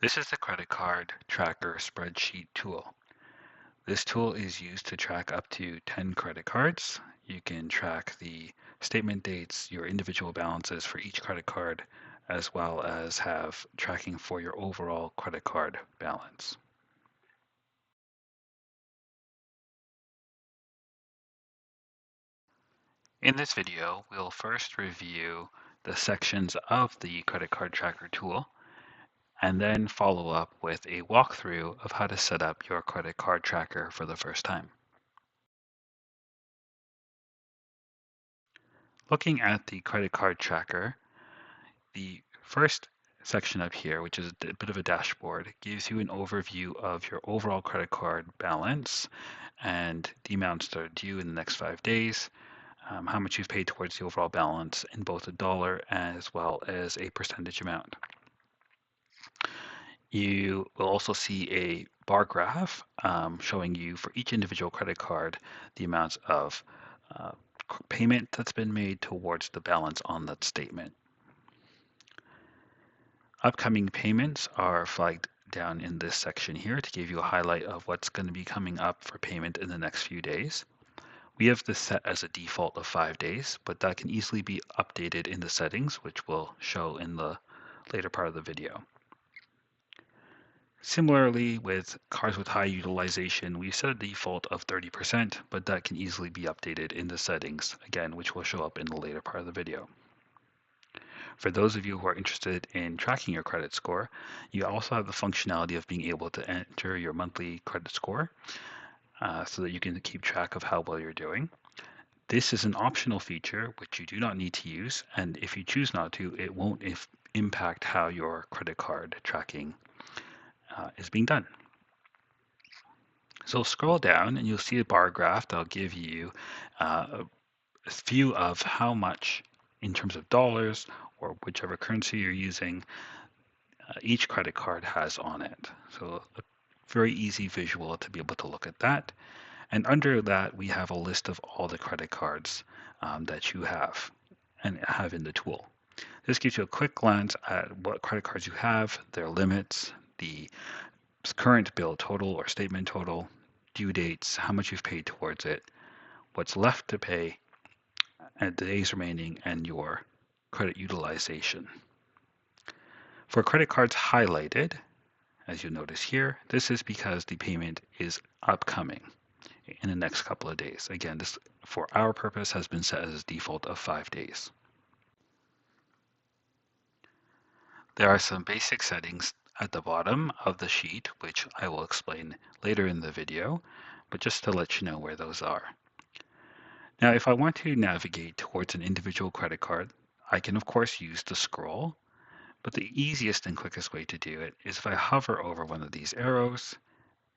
This is the credit card tracker spreadsheet tool. This tool is used to track up to 10 credit cards. You can track the statement dates, your individual balances for each credit card, as well as have tracking for your overall credit card balance. In this video, we'll first review the sections of the credit card tracker tool, and then follow up with a walkthrough of how to set up your credit card tracker for the first time. Looking at the credit card tracker, the first section up here, which is a bit of a dashboard, gives you an overview of your overall credit card balance and the amounts that are due in the next 5 days, how much you've paid towards the overall balance in both a dollar as well as a percentage amount. You will also see a bar graph showing you for each individual credit card the amounts of uh, payment that's been made towards the balance on that statement. Upcoming payments are flagged down in this section here to give you a highlight of what's going to be coming up for payment in the next few days. We have this set as a default of 5 days, but that can easily be updated in the settings, which we'll show in the later part of the video. Similarly, with cards with high utilization, we set a default of 30%, but that can easily be updated in the settings, again, which will show up in the later part of the video. For those of you who are interested in tracking your credit score, you also have the functionality of being able to enter your monthly credit score so that you can keep track of how well you're doing. This is an optional feature which you do not need to use, and if you choose not to, it won't impact how your credit card tracking is being done. So scroll down and you'll see a bar graph that'll give you a view of how much in terms of dollars or whichever currency you're using each credit card has on it. So a very easy visual to be able to look at that. And under that, we have a list of all the credit cards that you have and have in the tool. This gives you a quick glance at what credit cards you have, their limits, the current bill total or statement total, due dates, how much you've paid towards it, what's left to pay, and the days remaining, and your credit utilization. For credit cards highlighted, as you notice here, this is because the payment is upcoming in the next couple of days. Again, this for our purpose has been set as a default of 5 days. There are some basic settings at the bottom of the sheet, which I will explain later in the video, but just to let you know where those are. Now, if I want to navigate towards an individual credit card, I can of course use the scroll, but the easiest and quickest way to do it is if I hover over one of these arrows,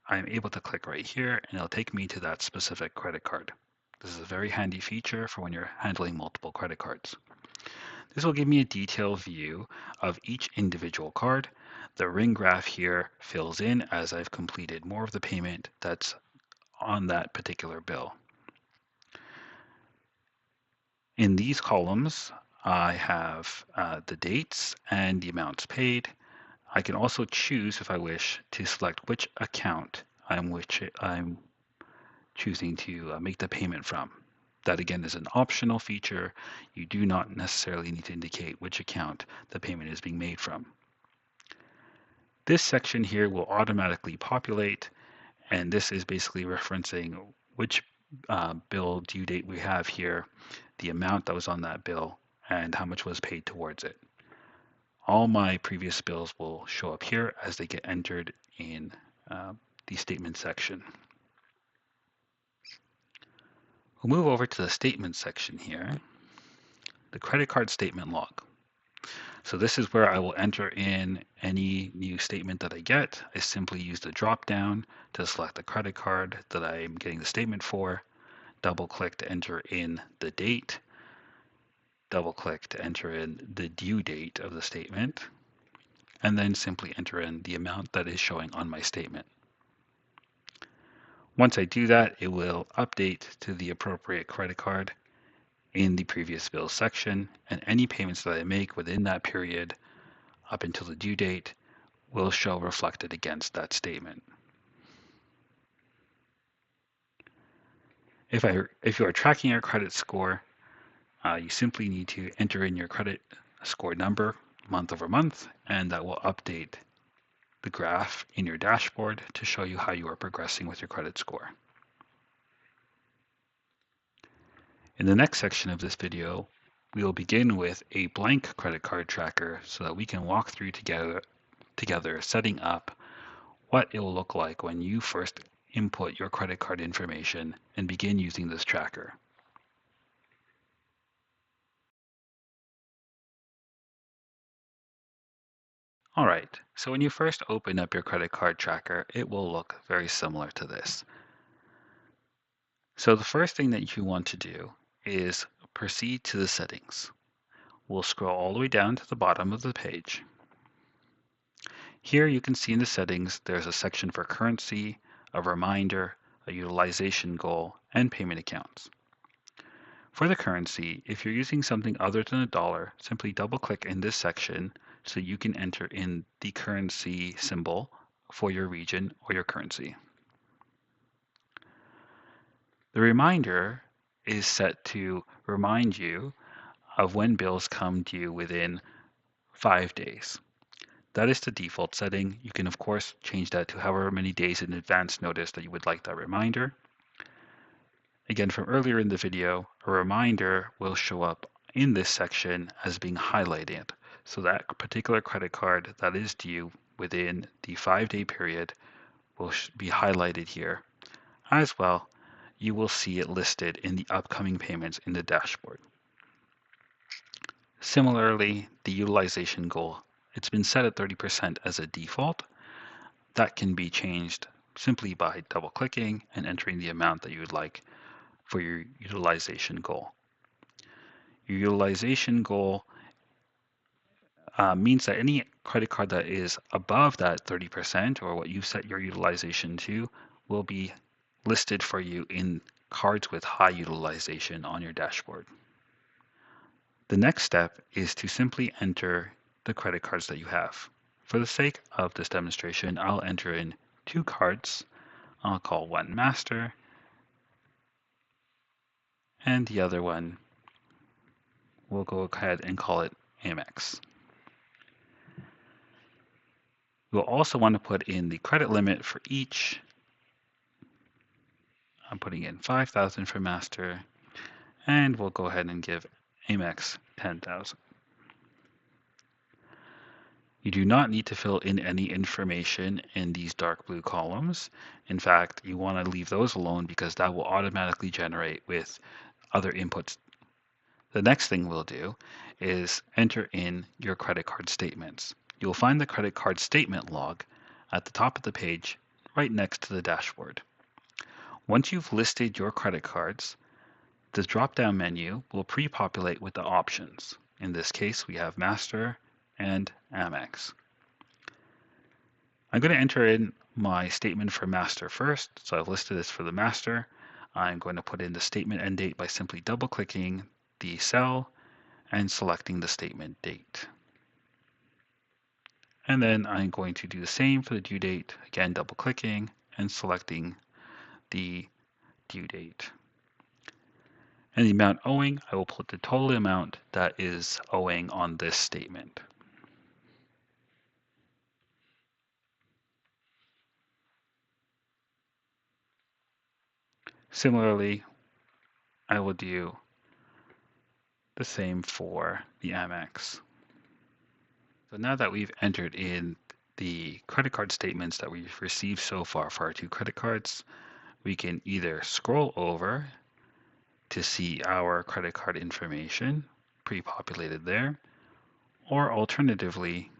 I'm able to click right here and it'll take me to that specific credit card. This is a very handy feature for when you're handling multiple credit cards. This will give me a detailed view of each individual card. The ring graph here fills in as I've completed more of the payment that's on that particular bill. In these columns, I have the dates and the amounts paid. I can also choose, if I wish, to select which account I'm choosing to make the payment from. That again is an optional feature. You do not necessarily need to indicate which account the payment is being made from. This section here will automatically populate, and this is basically referencing which bill due date we have here, the amount that was on that bill, and how much was paid towards it. All my previous bills will show up here as they get entered in the statement section. We'll move over to the statement section here, the credit card statement log. So this is where I will enter in any new statement that I get. I simply use the drop down to select the credit card that I'm getting the statement for, double click to enter in the date, double click to enter in the due date of the statement, and then simply enter in the amount that is showing on my statement. Once I do that, it will update to the appropriate credit card in the previous bill section, and any payments that I make within that period up until the due date will show reflected against that statement. If you are tracking your credit score, you simply need to enter in your credit score number month over month, and that will update the graph in your dashboard to show you how you are progressing with your credit score. In the next section of this video, we will begin with a blank credit card tracker so that we can walk through together setting up what it will look like when you first input your credit card information and begin using this tracker. All right, so when you first open up your credit card tracker, it will look very similar to this. So the first thing that you want to do is proceed to the settings. We'll scroll all the way down to the bottom of the page. Here you can see in the settings, there's a section for currency, a reminder, a utilization goal, and payment accounts. For the currency, if you're using something other than a dollar, simply double click in this section so you can enter in the currency symbol for your region or your currency. The reminder is set to remind you of when bills come due within 5 days. That is the default setting. You can, of course, change that to however many days in advance notice that you would like that reminder. Again, from earlier in the video, a reminder will show up in this section as being highlighted. So that particular credit card that is due within the 5-day period will be highlighted here. As well, you will see it listed in the upcoming payments in the dashboard. Similarly, the utilization goal, it's been set at 30% as a default. That can be changed simply by double clicking and entering the amount that you would like for your utilization goal. Your utilization goal means that any credit card that is above that 30% or what you set your utilization to will be listed for you in cards with high utilization on your dashboard. The next step is to simply enter the credit cards that you have. For the sake of this demonstration, I'll enter in 2 cards. I'll call one Master and the other one we'll go ahead and call it Amex. We'll also want to put in the credit limit for each. I'm putting in 5,000 for Master, and we'll go ahead and give Amex 10,000. You do not need to fill in any information in these dark blue columns. In fact, you want to leave those alone because that will automatically generate with other inputs. The next thing we'll do is enter in your credit card statements. You'll find the credit card statement log at the top of the page right next to the dashboard. Once you've listed your credit cards, the drop-down menu will pre-populate with the options. In this case, we have Master and Amex. I'm going to enter in my statement for Master first. So I've listed this for the Master. I'm going to put in the statement end date by simply double-clicking the cell and selecting the statement date. And then I'm going to do the same for the due date, again double-clicking and selecting the due date. And the amount owing, I will put the total amount that is owing on this statement. Similarly, I will do the same for the Amex. So now that we've entered in the credit card statements that we've received so far for our 2 credit cards, we can either scroll over to see our credit card information pre-populated there, or alternatively,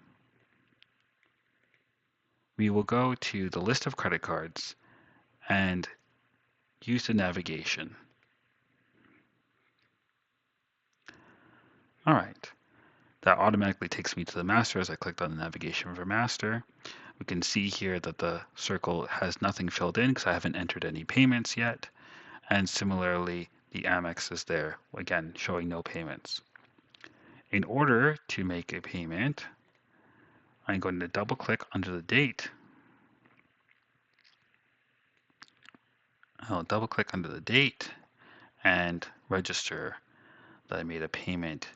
we will go to the list of credit cards and use the navigation. All right, that automatically takes me to the Master as I clicked on the navigation for Master. We can see here that the circle has nothing filled in because I haven't entered any payments yet. And similarly, the Amex is there, again, showing no payments. In order to make a payment, I'm going to double click under the date. I'll double click under the date and register that I made a payment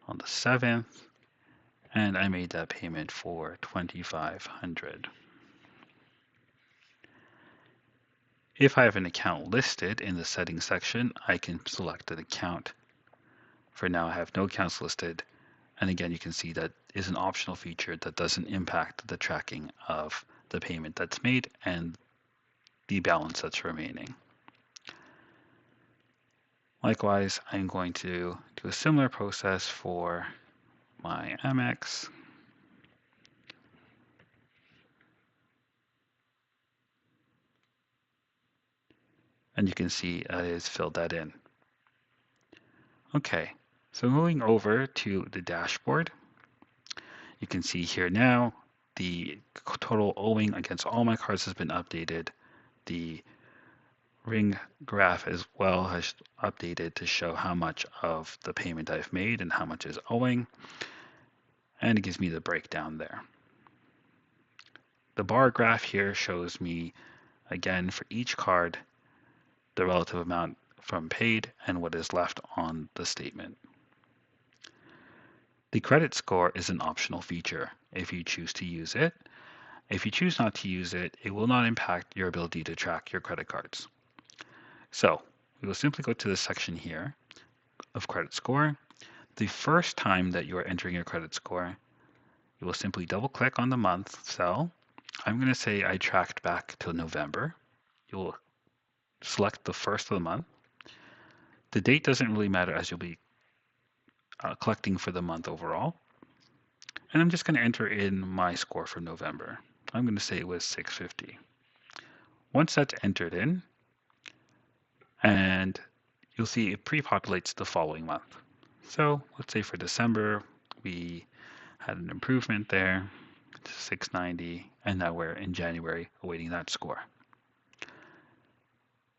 on the 7th, and I made that payment for $2,500. If I have an account listed in the settings section, I can select an account. For now, I have no accounts listed. And again, you can see that is an optional feature that doesn't impact the tracking of the payment that's made and the balance that's remaining. Likewise, I'm going to do a similar process for my Amex. And you can see it has filled that in. Okay, so moving over to the dashboard, you can see here now the total owing against all my cards has been updated. The ring graph as well has updated to show how much of the payment I've made and how much is owing. And it gives me the breakdown there. The bar graph here shows me, again, for each card, the relative amount from paid and what is left on the statement. The credit score is an optional feature if you choose to use it. If you choose not to use it, it will not impact your ability to track your credit cards. So we will simply go to this section here of credit score. The first time that you are entering your credit score, you will simply double click on the month cell. I'm going to say I tracked back to November. You'll select the first of the month. The date doesn't really matter as you'll be collecting for the month overall. And I'm just going to enter in my score for November. I'm going to say it was 650. Once that's entered in, and you'll see it pre-populates the following month. So let's say for December, we had an improvement there to 690, and now we're in January awaiting that score.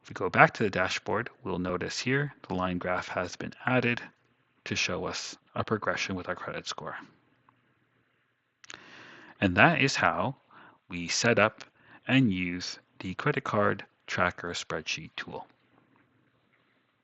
If we go back to the dashboard, we'll notice here the line graph has been added to show us a progression with our credit score. And that is how we set up and use the credit card tracker spreadsheet tool.